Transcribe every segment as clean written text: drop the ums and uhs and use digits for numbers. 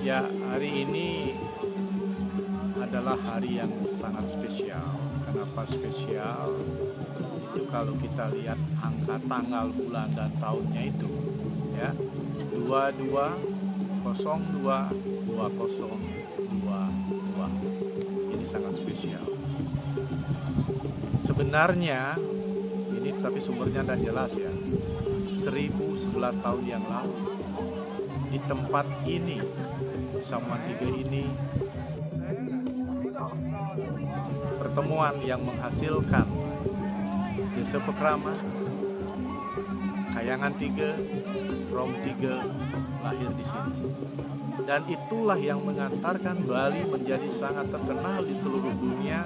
Ya, hari ini adalah hari yang sangat spesial. Kenapa spesial? Itu kalau kita lihat angka tanggal, bulan, dan tahunnya itu, ya, 22022022. Ini sangat spesial. Sebenarnya, ini tapi sumbernya tidak jelas ya, 1011 tahun yang lalu, di tempat ini, Samuan Tiga ini, pertemuan yang menghasilkan Desa Pekrama, Kayangan Tiga, Rom Tiga lahir di sini. Dan itulah yang mengantarkan Bali menjadi sangat terkenal di seluruh dunia,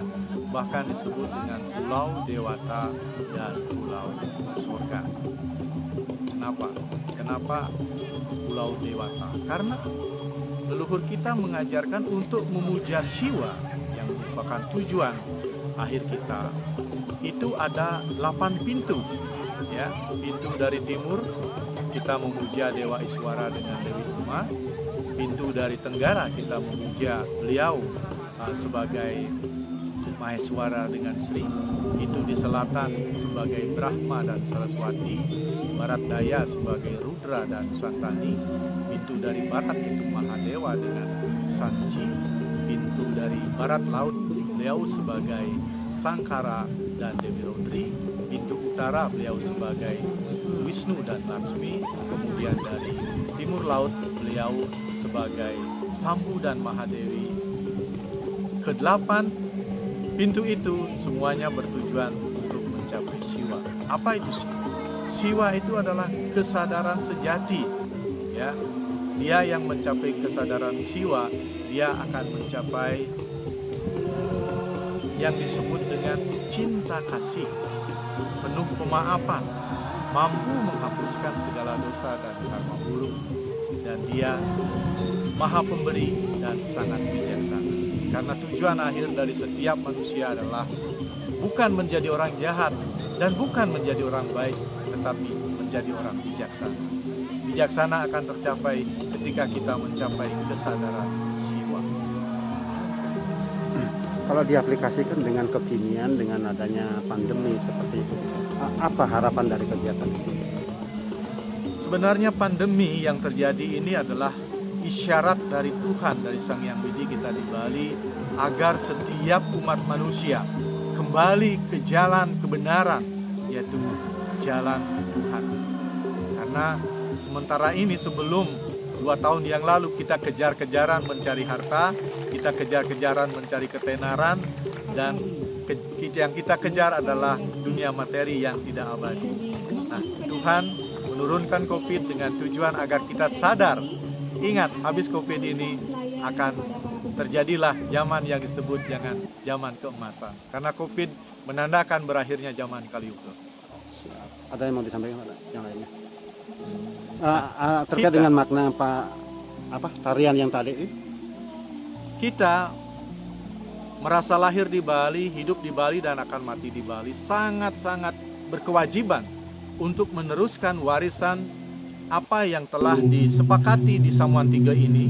bahkan disebut dengan Pulau Dewata dan Pulau Surga. Kenapa? Kenapa Pulau Dewata? Karena leluhur kita mengajarkan untuk memuja Siwa yang merupakan tujuan akhir kita. Itu ada 8 pintu, ya. Pintu dari timur kita memuja Dewa Iswara dengan Dewi Uma. Pintu dari tenggara kita memuja beliau sebagai Maheswara dengan Sri. Pintu di selatan sebagai Brahma dan Saraswati. Barat daya sebagai Rudra dan Santani. Pintu dari barat itu Mahadewa dengan Sanchi. Pintu dari barat laut beliau sebagai Sangkara dan Dewi Rodri. Pintu utara beliau sebagai Wisnu dan Laksmi. Kemudian dari timur laut beliau sebagai Sambu dan Mahadewi. Kedelapan pintu itu semuanya bertujuan untuk mencapai Siwa. Apa itu Siwa? Siwa itu adalah kesadaran sejati, ya. Dia yang mencapai kesadaran Siwa, dia akan mencapai yang disebut dengan cinta kasih, penuh pemaafan, mampu menghapuskan segala dosa dan karma buruk, dan dia maha pemberi dan sangat bijaksana. Karena tujuan akhir dari setiap manusia adalah bukan menjadi orang jahat dan bukan menjadi orang baik, tetapi menjadi orang bijaksana. Bijaksana akan tercapai ketika kita mencapai kesadaran Siwa. Kalau diaplikasikan dengan kekinian, dengan adanya pandemi seperti itu, apa harapan dari kegiatan itu? Sebenarnya pandemi yang terjadi ini adalah isyarat dari Tuhan, dari Sang Hyang Widi kita di Bali, agar setiap umat manusia kembali ke jalan kebenaran, yaitu jalan Tuhan. Karena sementara ini sebelum 2 tahun yang lalu kita kejar-kejaran mencari harta, kita kejar-kejaran mencari ketenaran, dan yang kita kejar adalah dunia materi yang tidak abadi. Nah, Tuhan menurunkan COVID dengan tujuan agar kita sadar. Ingat, habis COVID ini akan terjadilah zaman yang disebut dengan zaman keemasan. Karena COVID menandakan berakhirnya zaman Kali Yuga. Ada yang mau disampaikan yang lainnya? Terkait dengan makna tarian yang tadi? Kita merasa lahir di Bali, hidup di Bali, dan akan mati di Bali, sangat-sangat berkewajiban untuk meneruskan warisan apa yang telah disepakati di Samuan Tiga ini,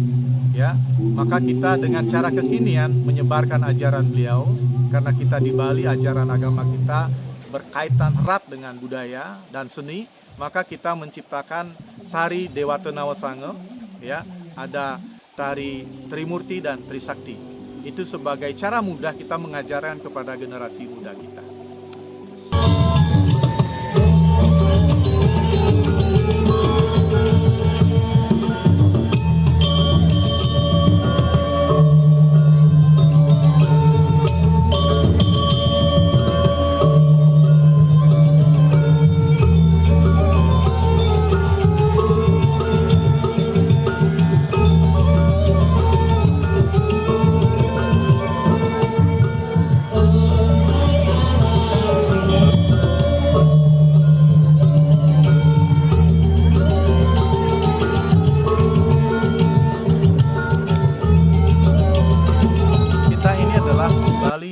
ya. Maka kita dengan cara kekinian menyebarkan ajaran beliau, karena kita di Bali ajaran agama kita berkaitan erat dengan budaya dan seni, maka kita menciptakan tari Dewata Nawasanga, ya. Ada tari Trimurti dan Trisakti. Itu sebagai cara mudah kita mengajarkan kepada generasi muda kita.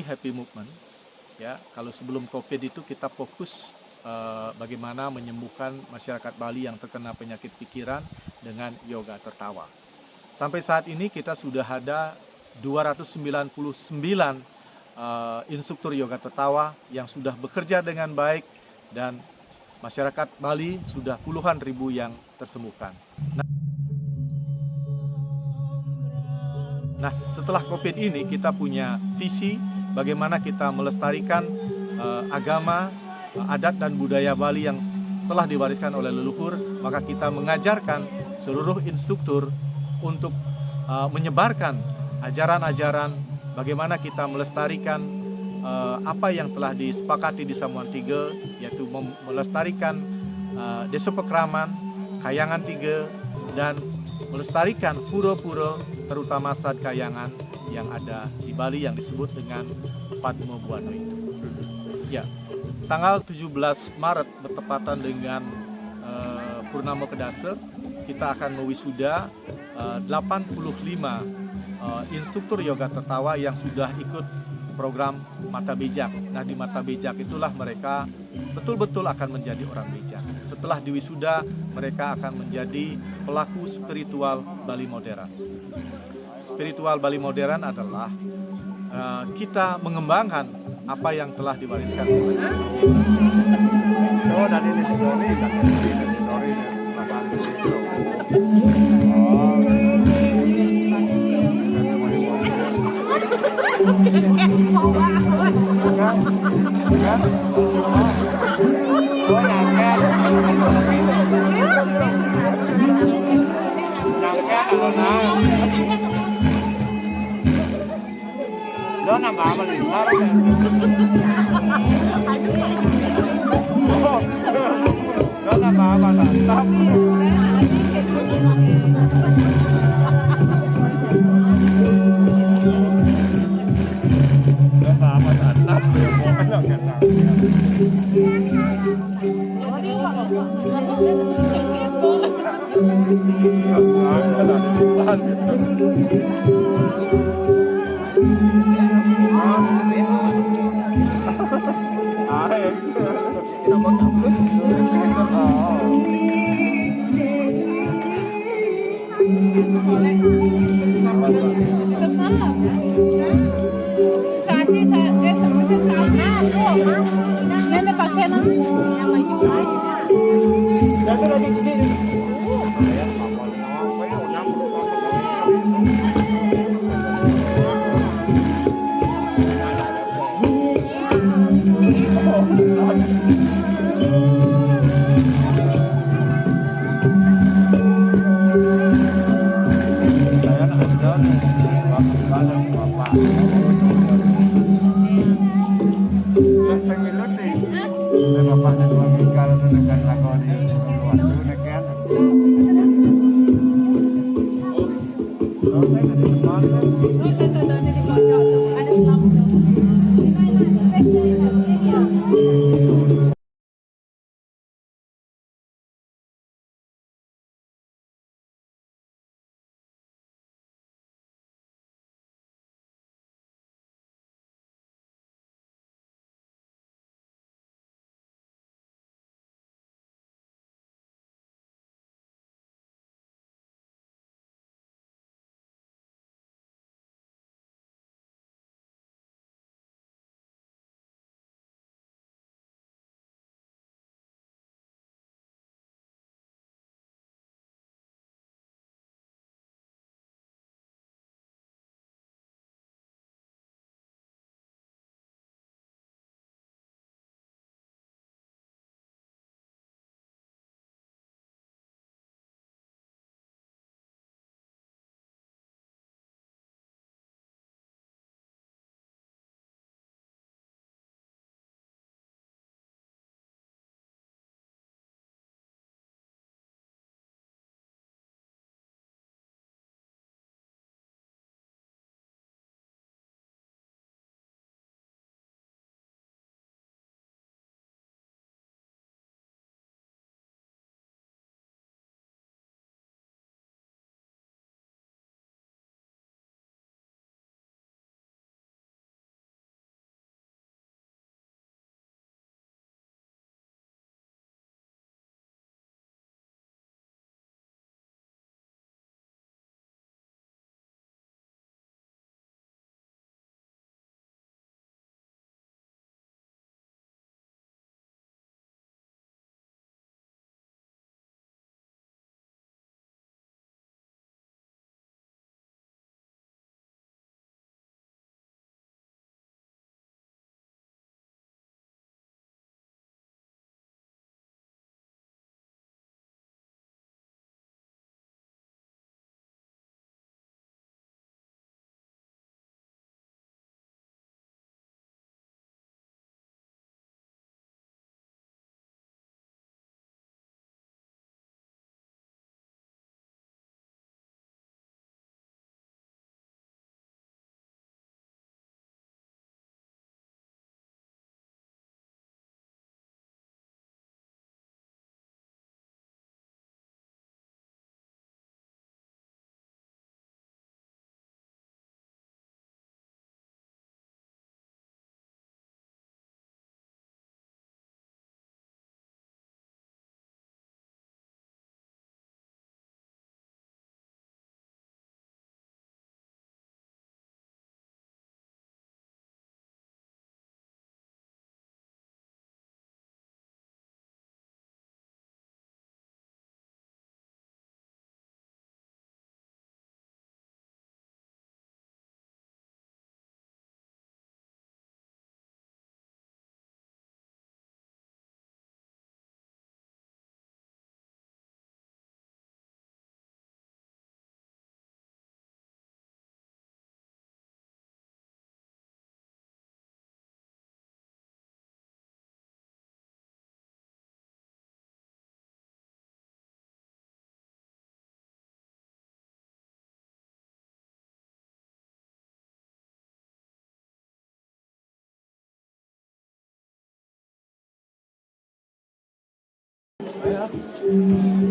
Happy Movement, ya. Kalau sebelum COVID itu kita fokus bagaimana menyembuhkan masyarakat Bali yang terkena penyakit pikiran dengan yoga tertawa. Sampai saat ini kita sudah ada 299 instruktur yoga tertawa yang sudah bekerja dengan baik, dan masyarakat Bali sudah puluhan ribu yang tersembuhkan. Nah, setelah COVID ini kita punya visi bagaimana kita melestarikan agama, adat dan budaya Bali yang telah diwariskan oleh leluhur. Maka kita mengajarkan seluruh instruktur untuk menyebarkan ajaran-ajaran bagaimana kita melestarikan apa yang telah disepakati di Samuan Tiga, yaitu melestarikan Desa Pekraman, Kayangan Tiga, dan melestarikan pura-pura, terutama Sad Kayangan yang ada di Bali yang disebut dengan Padma Buana itu. Ya, tanggal 17 Maret bertepatan dengan Purnama Kedasa, kita akan mewisuda 85 instruktur yoga tertawa yang sudah ikut program Mata Bijak. Nah, di Mata Bijak itulah mereka betul-betul akan menjadi orang bijak. Setelah diwisuda, mereka akan menjadi pelaku spiritual Bali modern. Spiritual Bali modern adalah kita mengembangkan apa yang telah diwariskan. Oh, dan ini story, đó là bà mà liền đó đó là bà mà làm tóc đó bà mà làm tóc đều mỗi lần nhận nào Indonesia